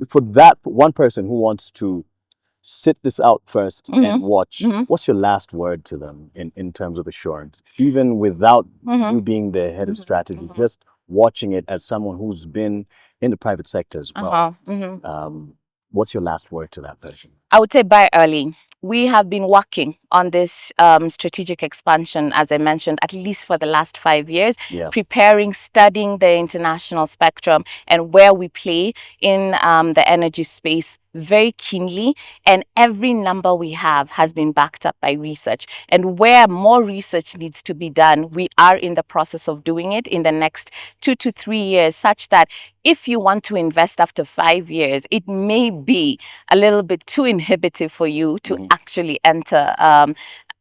for that one person who wants to sit this out first and watch, what's your last word to them in terms of assurance, even without you being the head of strategy, just watching it as someone who's been in the private sector as well? What's your last word to that person? I would say buy early. We have been working on this strategic expansion, as I mentioned, at least for the last 5 years, preparing, studying the international spectrum and where we play in the energy space very keenly. And every number we have has been backed up by research. And where more research needs to be done, we are in the process of doing it in the next 2 to 3 years, such that if you want to invest after 5 years, it may be a little bit too inhibitive for you to actually enter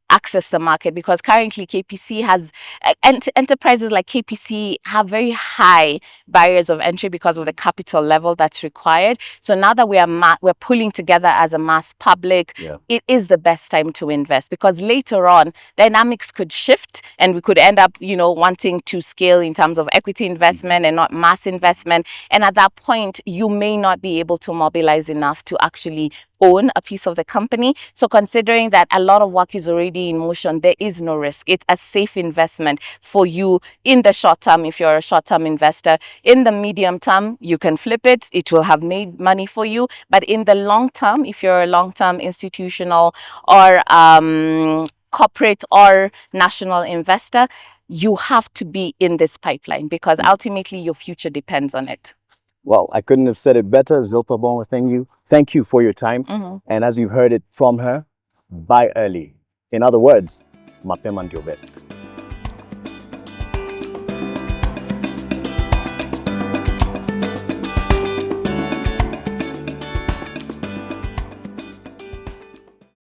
access the market, because currently KPC has enterprises like KPC have very high barriers of entry because of the capital level that's required. So now that we're pulling together as a mass public, it is the best time to invest, because later on dynamics could shift and we could end up, wanting to scale in terms of equity investment and not mass investment. And at that point, you may not be able to mobilize enough to actually own a piece of the company. So considering that a lot of work is already in motion, there is no risk. It's a safe investment for you in the short term if you're a short-term investor. In the medium term, you can flip it. It will have made money for you. But in the long term, if you're a long-term institutional or corporate or national investor, you have to be in this pipeline, because ultimately your future depends on it. Well, I couldn't have said it better. Zilpah Bonwa, thank you for your time. And as you heard it from her, buy early. In other words, mapema ndio best.